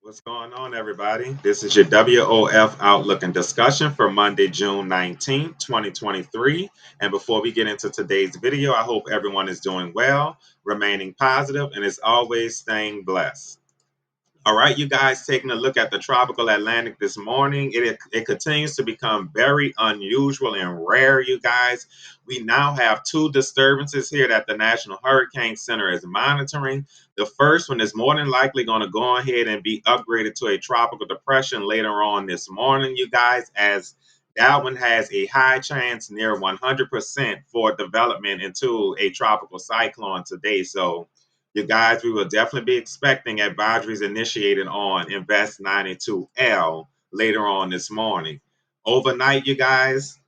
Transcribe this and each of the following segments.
What's going on, everybody? This is your WOF Outlook and discussion for Monday, June 19th, 2023. And before we get into today's video, I hope everyone is doing well, remaining positive, and as always, staying blessed. All right, you guys, taking a look at the tropical Atlantic this morning, it continues to become very unusual and rare, you guys. We now have two disturbances here that the National Hurricane Center is monitoring. The first one is more than likely going to go ahead and be upgraded to a tropical depression later on this morning, you guys, as that one has a high chance, near 100%, for development into a tropical cyclone today. So, you guys, we will definitely be expecting advisories initiated on Invest 92L later on this morning. Overnight, you guys,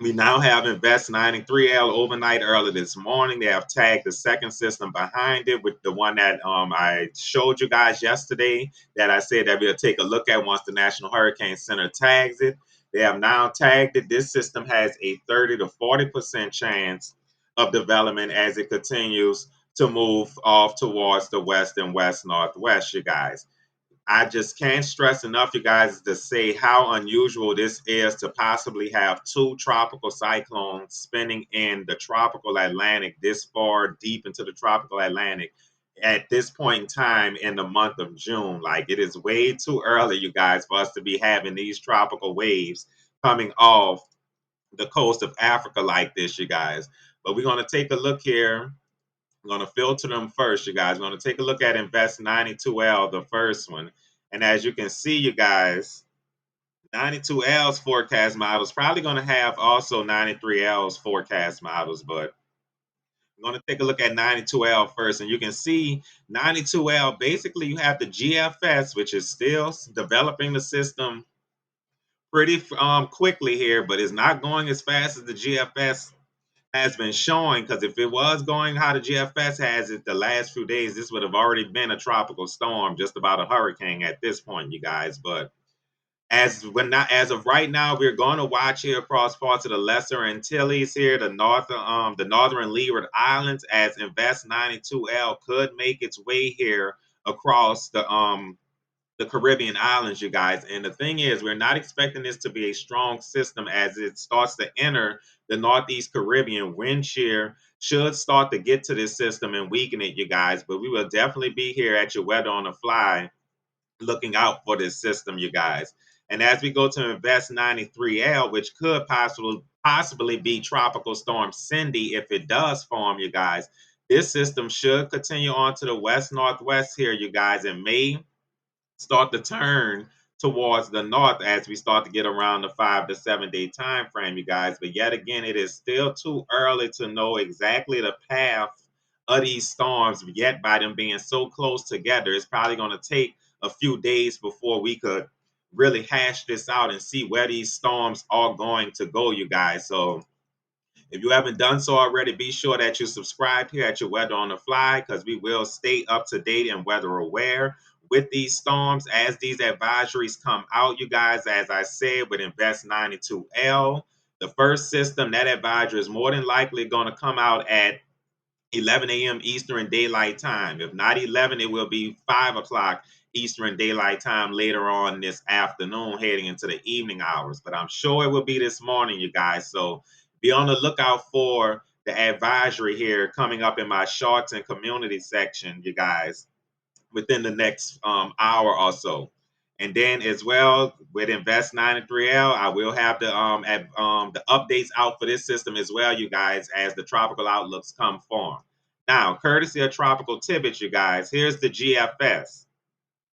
we now have Invest 93L overnight early this morning. They have tagged the second system behind it with the one that I showed you guys yesterday that I said that we'll take a look at once the National Hurricane Center tags it. They have now tagged it. This system has a 30 to 40% chance of development as it continues to move off towards the west and west northwest, you guys. I just can't stress enough, you guys, to say how unusual this is to possibly have two tropical cyclones spinning in the tropical Atlantic this far deep into the tropical Atlantic at this point in time in the month of June. Like, it is way too early, you guys, for us to be having these tropical waves coming off the coast of Africa like this, you guys. But we're going to take a look here. I'm going to filter them first, you guys. We're going to take a look at Invest 92L, the first one. And as you can see, you guys, 92L's forecast models probably going to have also 93L's forecast models, but I'm going to take a look at 92L first. And you can see 92L, basically you have the GFS, which is still developing the system pretty quickly here, but it's not going as fast as the GFS has been showing, because if it was going how the GFS has it the last few days, this would have already been a tropical storm, just about a hurricane at this point, you guys. But as of right now, we're going to watch here across parts of the Lesser Antilles here, the northern Leeward Islands, as Invest 92L could make its way here across the Caribbean islands, you guys. And the thing is, we're not expecting this to be a strong system as it starts to enter the Northeast Caribbean. Wind shear should start to get to this system and weaken it, you guys. But we will definitely be here at your weather on the fly looking out for this system, you guys. And as we go to Invest 93L, which could possibly be Tropical Storm Cindy if it does form, you guys, this system should continue on to the west northwest here, you guys, and may start to turn towards the north as we start to get around the 5 to 7 day time frame, you guys. But yet again, it is still too early to know exactly the path of these storms, yet by them being so close together, it's probably going to take a few days before we could really hash this out and see where these storms are going to go, you guys. So if you haven't done so already, be sure that you subscribe here at your Weather on the Fly, because we will stay up to date and weather aware with these storms as these advisories come out, you guys. As I said, with Invest 92L, the first system, that advisory is more than likely going to come out at 11 a.m. Eastern Daylight Time. If not 11, it will be 5 o'clock Eastern Daylight Time later on this afternoon, heading into the evening hours. But I'm sure it will be this morning, you guys. So be on the lookout for the advisory here coming up in my shorts and community section, you guys, within the next hour or so. And then as well with Invest 93L, I will have the updates out for this system as well, you guys, as the tropical outlooks come form. Now, courtesy of Tropical Tidbits, you guys, here's the GFS,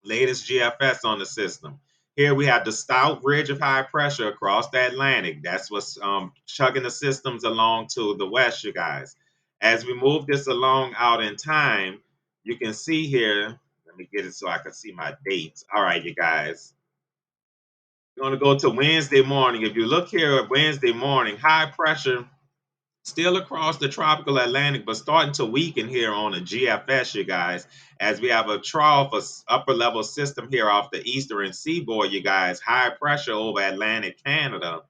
latest GFS on the system. Here we have the stout ridge of high pressure across the Atlantic. That's what's chugging the systems along to the west, you guys. As we move this along out in time, you can see here, let me get it so I can see my dates. All right, you guys. We're going to go to Wednesday morning. If you look here at Wednesday morning, high pressure still across the tropical Atlantic, but starting to weaken here on the GFS, you guys, as we have a trough, a upper level system here off the eastern seaboard, you guys, high pressure over Atlantic Canada.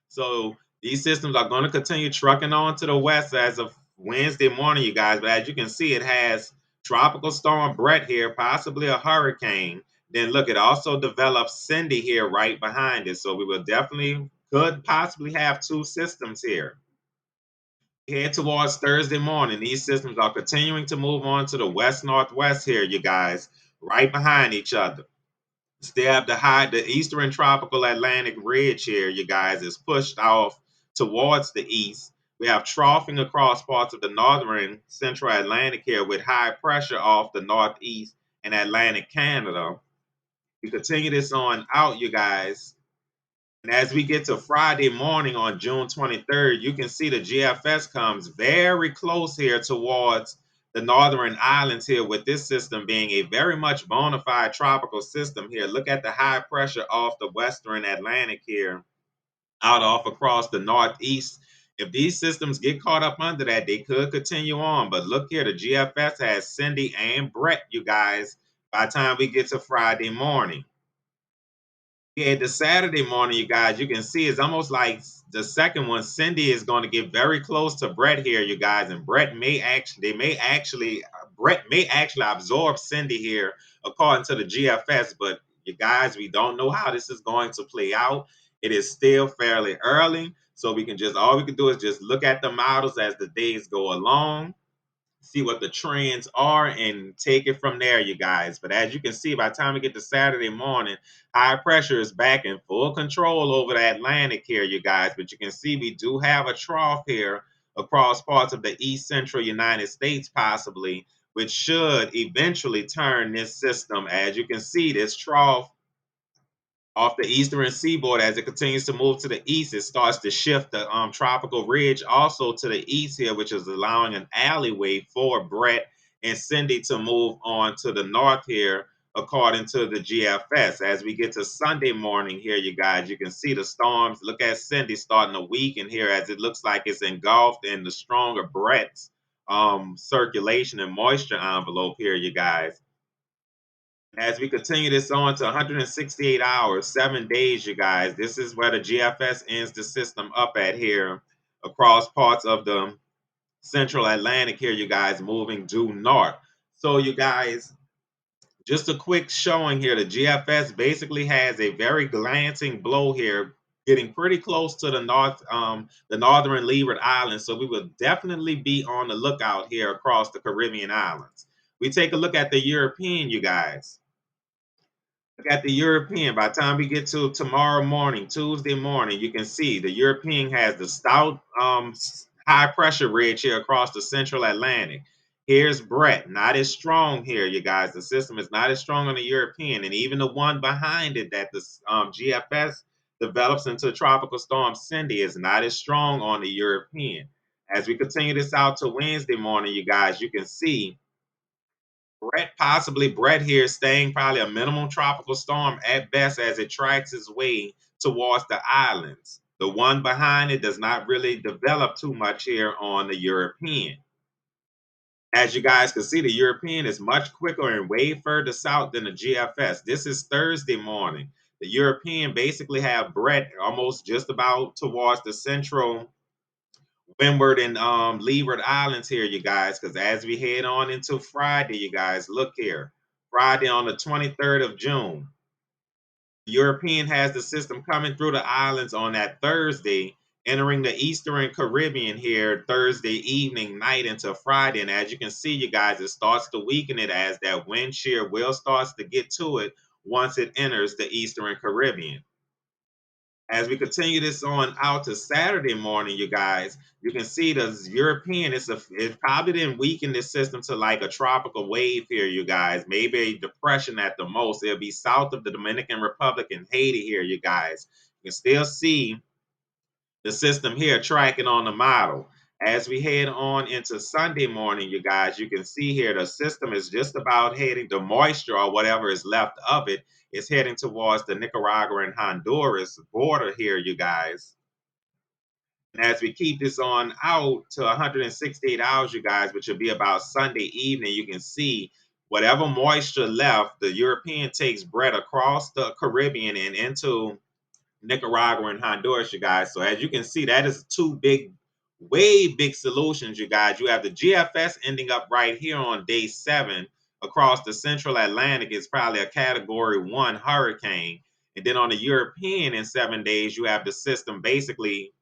So these systems are going to continue trucking on to the west as of Wednesday morning, you guys. But as you can see, it has Tropical Storm Brett here, possibly a hurricane, Then look, it also develops Cindy here right behind it. So we will definitely could possibly have two systems here. Head towards Thursday morning. These systems are continuing to move on to the west northwest here, you guys, right behind each other. Still have the eastern tropical Atlantic ridge here, you guys, is pushed off towards the east. We have troughing across parts of the northern central Atlantic here with high pressure off the northeast and Atlantic Canada. We continue this on out, you guys. And as we get to Friday morning on June 23rd, you can see the GFS comes very close here towards the northern islands here, with this system being a very much bona fide tropical system here. Look at the high pressure off the western Atlantic here, out off across the northeast. If these systems get caught up under that, they could continue on. But look here, the GFS has Cindy and Brett, you guys, by the time we get to Friday morning. Yeah, the Saturday morning, you guys, you can see it's almost like the second one. Cindy is going to get very close to Brett here, you guys, and Brett may actually absorb Cindy here, according to the GFS. But you guys, we don't know how this is going to play out. It is still fairly early, so we can just all we can do is just look at the models as the days go along, see what the trends are, and take it from there, you guys. But as you can see, by the time we get to Saturday morning, high pressure is back in full control over the Atlantic here, you guys. But you can see we do have a trough here across parts of the east central United States, possibly, which should eventually turn this system. As you can see, this trough off the eastern seaboard, as it continues to move to the east, it starts to shift the tropical ridge also to the east here, which is allowing an alleyway for Brett and Cindy to move on to the north here, according to the GFS. As we get to Sunday morning here, you guys, you can see the storms. Look at Cindy starting to weaken here, as it looks like it's engulfed in the stronger Brett's circulation and moisture envelope here, you guys. As we continue this on to 168 hours, 7 days, you guys, this is where the GFS ends the system up at here across parts of the central Atlantic here, you guys, moving due north. So, you guys, just a quick showing here. The GFS basically has a very glancing blow here, getting pretty close to the northern Leeward Islands. So we will definitely be on the lookout here across the Caribbean islands. We take a look at the European, you guys. Look at the European. By the time we get to tomorrow morning, Tuesday morning, you can see the European has the stout high pressure ridge here across the central Atlantic. Here's Brett, not as strong here, you guys. The system is not as strong on the European, and even the one behind it that the GFS develops into a tropical storm Cindy is not as strong on the European. As we continue this out to Wednesday morning, you guys, you can see Brett here staying probably a minimum tropical storm at best as it tracks its way towards the islands. The one behind it does not really develop too much here on the European. As you guys can see, the European is much quicker and way further south than the GFS. This is Thursday morning. The European basically have Brett almost just about towards the central Windward and Leeward Islands here, you guys, because as we head on into Friday, you guys, look here. Friday on the 23rd of June. The European has the system coming through the islands on that Thursday, entering the Eastern Caribbean here Thursday evening, night into Friday. And as you can see, you guys, it starts to weaken it as that wind shear will starts to get to it once it enters the Eastern Caribbean. As we continue this on out to Saturday morning, you guys, you can see the European it probably didn't weaken this system to like a tropical wave here, you guys. Maybe a depression at the most. It'll be south of the Dominican Republic and Haiti here, you guys. You can still see the system here tracking on the model. As we head on into Sunday morning, you guys, you can see here the system is just about heading, the moisture or whatever is left of it is heading towards the Nicaragua and Honduras border here, you guys. And as we keep this on out to 168 hours, you guys, which will be about Sunday evening, you can see whatever moisture left, the European takes Brett across the Caribbean and into Nicaragua and Honduras, you guys. So as you can see, that is two big, way big solutions, you guys. You have the GFS ending up right here on day 7 across the central Atlantic, it's probably a category 1 hurricane. And then on the European in 7 days, you have the system basically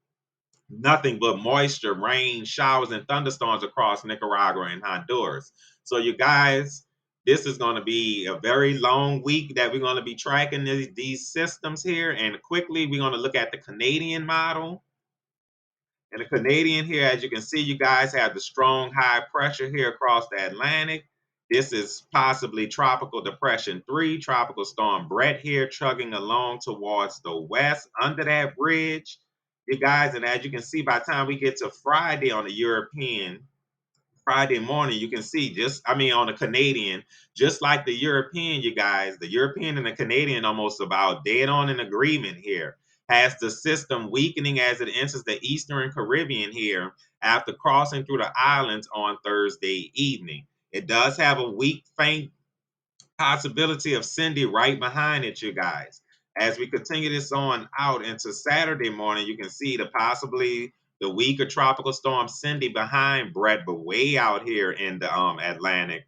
nothing but moisture, rain, showers, and thunderstorms across Nicaragua and Honduras. So, you guys, this is going to be a very long week that we're going to be tracking these systems here. And quickly, we're going to look at the Canadian model. And the Canadian here, as you can see, you guys have the strong high pressure here across the Atlantic. This is possibly Tropical Depression 3, Tropical Storm Brett here, chugging along towards the west under that bridge, you guys. And as you can see, by the time we get to Friday on the European, Friday morning, you can see on the Canadian, just like the European, you guys, the European and the Canadian almost about dead on in agreement here. Has the system weakening as it enters the Eastern Caribbean here after crossing through the islands on Thursday evening. It does have a weak, faint possibility of Cindy right behind it, you guys. As we continue this on out into Saturday morning, you can see the weaker tropical storm Cindy behind Brett, but way out here in the Atlantic.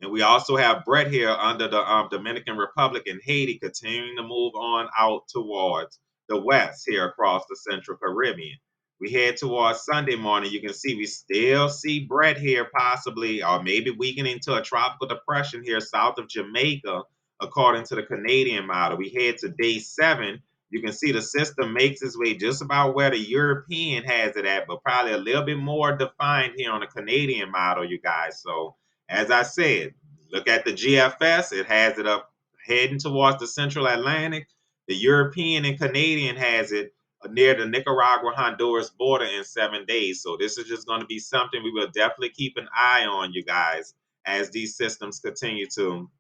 And we also have Brett here under the Dominican Republic and Haiti continuing to move on out towards the west here across the Central Caribbean. We head towards Sunday morning. You can see we still see Brett here possibly or maybe weakening to a tropical depression here south of Jamaica, according to the Canadian model. We head to day 7. You can see the system makes its way just about where the European has it at, but probably a little bit more defined here on the Canadian model, you guys. So as I said, look at the GFS. It has it up heading towards the Central Atlantic. The European and Canadian has it near the Nicaragua-Honduras border in 7 days. So this is just going to be something we will definitely keep an eye on, you guys, as these systems continue to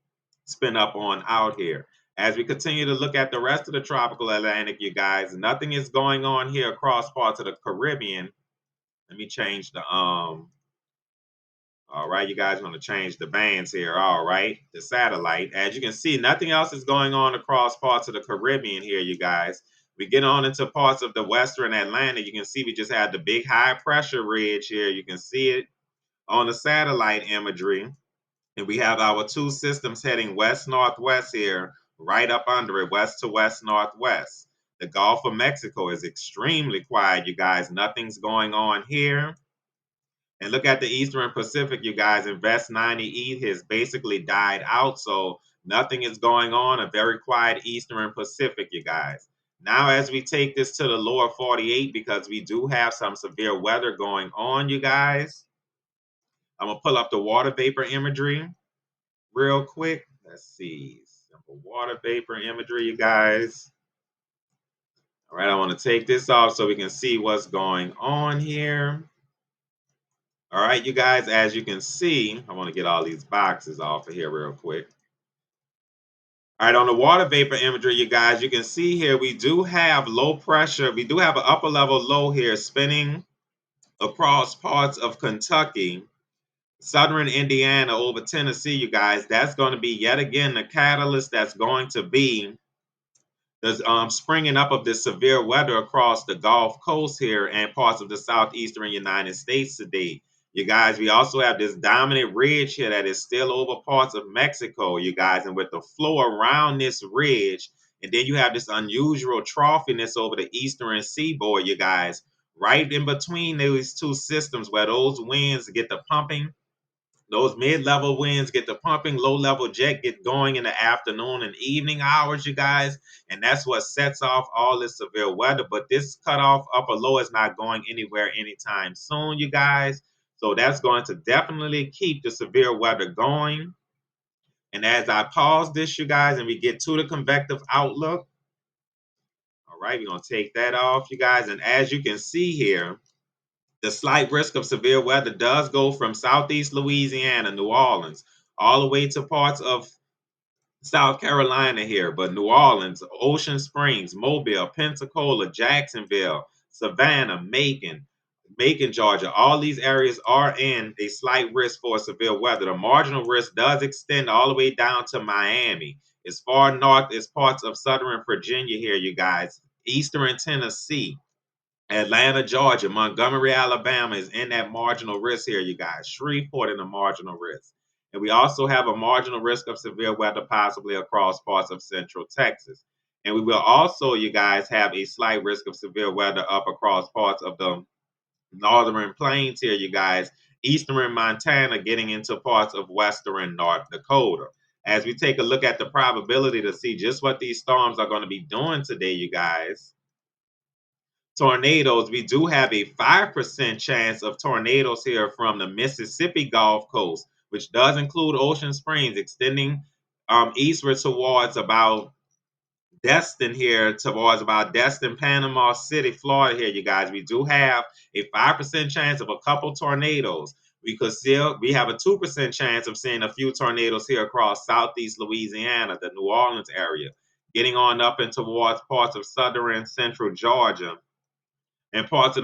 spin up on out here. As we continue to look at the rest of the tropical Atlantic, you guys, nothing is going on here across parts of the Caribbean. Let me change the all right, you guys want to change the bands here. All right, the satellite. As you can see, nothing else is going on across parts of the Caribbean here, you guys. We get on into parts of the Western Atlantic. You can see we just had the big high pressure ridge here. You can see it on the satellite imagery. And we have our two systems heading west-northwest here, right up under it, west to west-northwest. The Gulf of Mexico is extremely quiet, you guys. Nothing's going on here. And look at the Eastern Pacific, you guys. Invest 90E has basically died out, so nothing is going on. A very quiet Eastern Pacific, you guys. Now, as we take this to the lower 48, because we do have some severe weather going on, you guys, I'm going to pull up the water vapor imagery real quick. Let's see. Simple water vapor imagery, you guys. All right, I want to take this off so we can see what's going on here. All right, you guys, as you can see, I want to get all these boxes off of here real quick. All right, on the water vapor imagery, you guys, you can see here we do have low pressure. We do have an upper level low here spinning across parts of Kentucky, southern Indiana over Tennessee, you guys. That's going to be yet again the catalyst that's going to be the springing up of this severe weather across the Gulf Coast here and parts of the southeastern United States today. You guys, we also have this dominant ridge here that is still over parts of Mexico, you guys, and with the flow around this ridge, and then you have this unusual troughiness over the eastern seaboard, you guys, right in between those two systems where those winds get the pumping. Those mid-level winds get the pumping, low-level jet get going in the afternoon and evening hours, you guys. And that's what sets off all this severe weather. But this cutoff upper low is not going anywhere anytime soon, you guys. So that's going to definitely keep the severe weather going. And as I pause this, you guys, and we get to the convective outlook, all right, we're going to take that off, you guys. And as you can see here, the slight risk of severe weather does go from southeast Louisiana, New Orleans, all the way to parts of South Carolina here. But New Orleans, Ocean Springs, Mobile, Pensacola, Jacksonville, Savannah, Macon, Georgia, all these areas are in a slight risk for severe weather. The marginal risk does extend all the way down to Miami. As far north as parts of southern Virginia here, you guys. Eastern Tennessee, Atlanta, Georgia, Montgomery, Alabama is in that marginal risk here, you guys. Shreveport in the marginal risk. And we also have a marginal risk of severe weather possibly across parts of central Texas. And we will also, you guys, have a slight risk of severe weather up across parts of the northern plains here, you guys, eastern Montana, getting into parts of western North Dakota. As we take a look at the probability to see just what these storms are going to be doing today, you guys, tornadoes, we do have a 5% chance of tornadoes here from the Mississippi Gulf Coast, which does include Ocean Springs, extending eastward towards about Destin here, towards about Destin, Panama City, Florida here, you guys. We do have a 5% chance of a couple tornadoes. We have a 2% chance of seeing a few tornadoes here across southeast Louisiana, the New Orleans area, getting on up and towards parts of southern and central Georgia, and parts of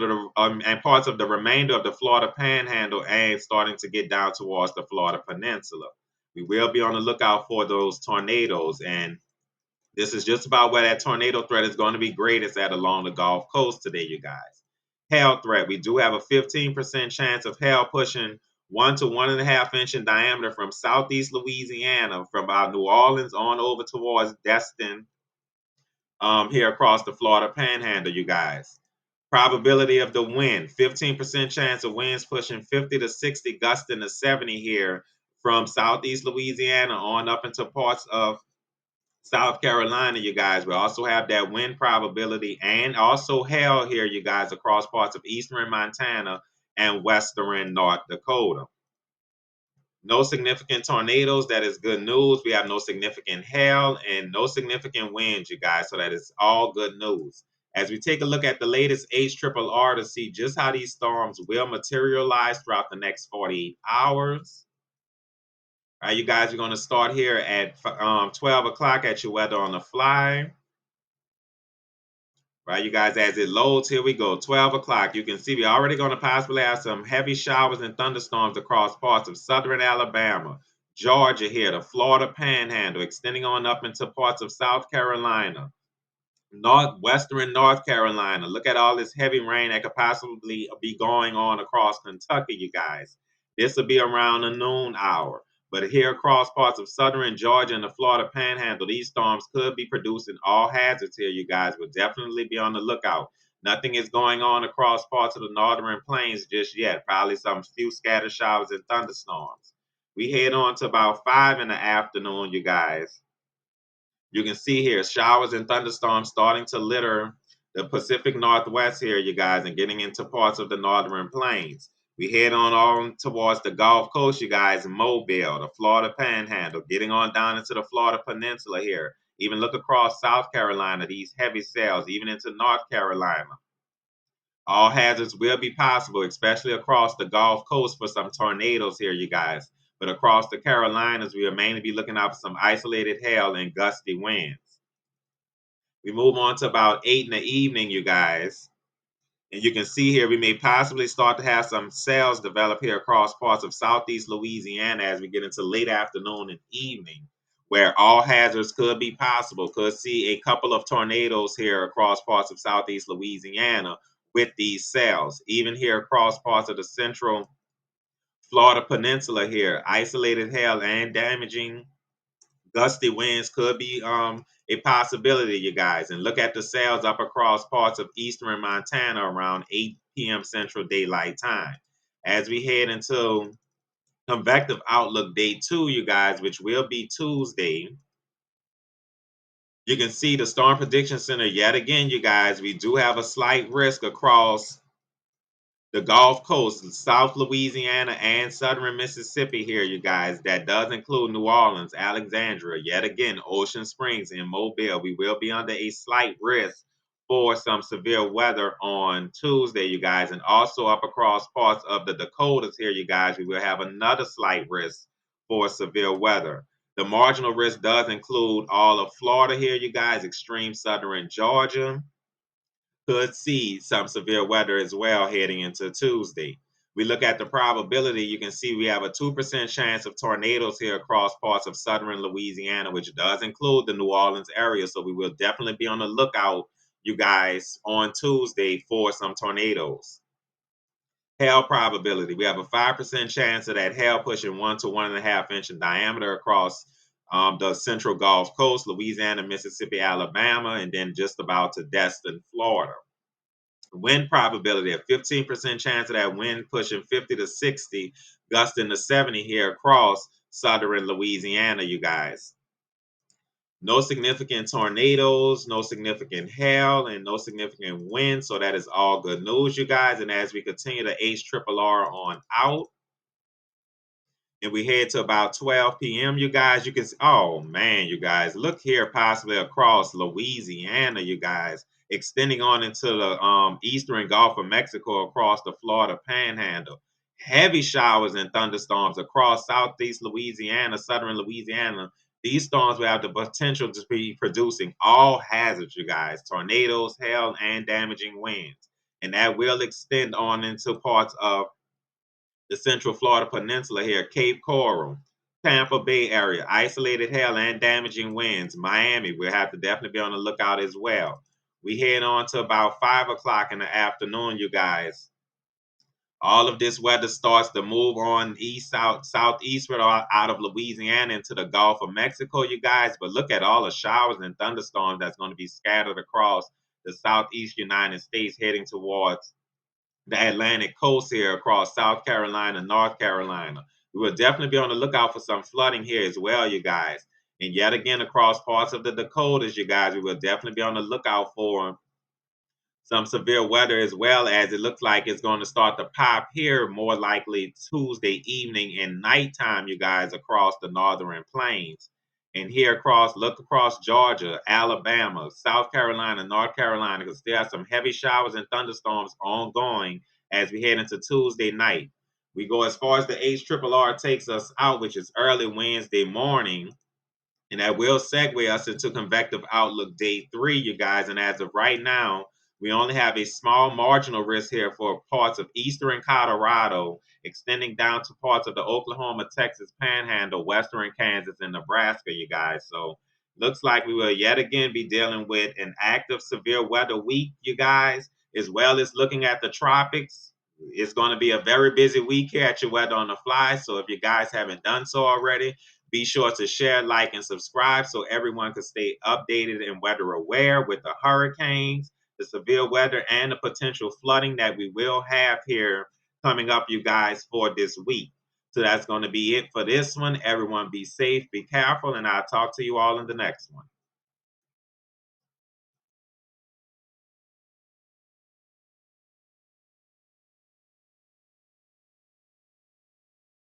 the remainder of the Florida Panhandle, and starting to get down towards the Florida Peninsula. We will be on the lookout for those tornadoes, and this is just about where that tornado threat is going to be greatest at along the Gulf Coast today, you guys. Hail threat, we do have a 15% chance of hail pushing 1 to 1.5 inch in diameter from southeast Louisiana, from about New Orleans on over towards Destin, here across the Florida Panhandle, you guys. Probability of the wind, 15% chance of winds pushing 50 to 60, gusting to 70 here from southeast Louisiana on up into parts of South Carolina, you guys. We also have that wind probability and also hail here, you guys, across parts of eastern Montana and western North Dakota. No significant tornadoes. That is good news. We have no significant hail and no significant winds, you guys. So that is all good news. As we take a look at the latest HRRR to see just how these storms will materialize throughout the next 48 hours. All right, you guys are going to start here at 12 o'clock at your weather on the fly. Right, you guys, as it loads, here we go. 12 o'clock. You can see we're already going to possibly have some heavy showers and thunderstorms across parts of southern Alabama, Georgia here, the Florida Panhandle, extending on up into parts of South Carolina, northwestern North Carolina. Look at all this heavy rain that could possibly be going on across Kentucky, you guys. This will be around the noon hour. But here across parts of southern Georgia and the Florida Panhandle, these storms could be producing all hazards here, you guys. Will definitely be on the lookout. Nothing is going on across parts of the northern plains just yet. Probably some few scattered showers and thunderstorms. We head on to about 5 in the afternoon, you guys. You can see here showers and thunderstorms starting to litter the Pacific Northwest here, you guys, and getting into parts of the northern plains. We head on towards the Gulf Coast, you guys, Mobile, the Florida Panhandle, getting on down into the Florida Peninsula here. Even look across South Carolina, these heavy cells, even into North Carolina. All hazards will be possible, especially across the Gulf Coast for some tornadoes here, you guys. But across the Carolinas, we will mainly be looking out for some isolated hail and gusty winds. We move on to about 8 in the evening, you guys. And you can see here we may possibly start to have some cells develop here across parts of southeast Louisiana as we get into late afternoon and evening, where all hazards could be possible. Could see a couple of tornadoes here across parts of southeast Louisiana with these cells. Even here across parts of the central Florida Peninsula here, isolated hail and damaging gusty winds could be a possibility, you guys. And look at the cells up across parts of eastern Montana around 8 p.m. Central Daylight Time. As we head into convective outlook day 2, you guys, which will be Tuesday, you can see the Storm Prediction Center yet again, you guys. We do have a slight risk across the Gulf Coast, South Louisiana, and southern Mississippi here, you guys. That does include New Orleans, Alexandria, yet again, Ocean Springs, and Mobile. We will be under a slight risk for some severe weather on Tuesday, you guys, and also up across parts of the Dakotas here, you guys. We will have another slight risk for severe weather. The marginal risk does include all of Florida here, you guys, extreme southern Georgia. Could see some severe weather as well heading into Tuesday. We look at the probability, you can see we have a 2% chance of tornadoes here across parts of southern Louisiana, which does include the New Orleans area. So we will definitely be on the lookout, you guys, on Tuesday for some tornadoes. Hail probability. We have a 5% chance of that hail pushing 1 to 1.5 inch in diameter across the central Gulf Coast, Louisiana, Mississippi, Alabama, and then just about to Destin, Florida. Wind probability, a 15% chance of that wind pushing 50 to 60, gusting to 70 here across southern Louisiana, you guys. No significant tornadoes, no significant hail, and no significant wind. So that is all good news, you guys. And as we continue to HRRR on out, and we head to about 12 p.m., you guys, you can see, oh man, you guys, look here, possibly across Louisiana, you guys, extending on into the eastern Gulf of Mexico across the Florida Panhandle. Heavy showers and thunderstorms across southeast Louisiana, southern Louisiana. These storms will have the potential to be producing all hazards, you guys, tornadoes, hail, and damaging winds. And that will extend on into parts of the Central Florida Peninsula here, Cape Coral, Tampa Bay area, isolated hail and damaging winds. Miami, we'll have to definitely be on the lookout as well. We head on to about 5 o'clock in the afternoon, you guys. All of this weather starts to move on southeastward out of Louisiana into the Gulf of Mexico, you guys. But look at all the showers and thunderstorms that's going to be scattered across the southeast United States heading towards the Atlantic coast here across South Carolina, North Carolina. We will definitely be on the lookout for some flooding here as well, you guys. And yet again, across parts of the Dakotas, you guys, we will definitely be on the lookout for some severe weather, as well as it looks like it's going to start to pop here more likely Tuesday evening and nighttime, you guys, across the northern plains. And here across, look across Georgia, Alabama, South Carolina, North Carolina, because there are some heavy showers and thunderstorms ongoing as we head into Tuesday night. We go as far as the HRRR takes us out, which is early Wednesday morning. And that will segue us into Convective Outlook Day 3, you guys. And as of right now, we only have a small marginal risk here for parts of eastern Colorado, extending down to parts of the Oklahoma, Texas Panhandle, western Kansas, and Nebraska, you guys. So looks like we will yet again be dealing with an active severe weather week, you guys, as well as looking at the tropics. It's going to be a very busy week here at your Weather on the Fly. So if you guys haven't done so already, be sure to share, like, and subscribe so everyone can stay updated and weather aware with the hurricanes, the severe weather, and the potential flooding that we will have here coming up, you guys, for this week. So that's going to be it for this one. Everyone be safe, be careful, and I'll talk to you all in the next one.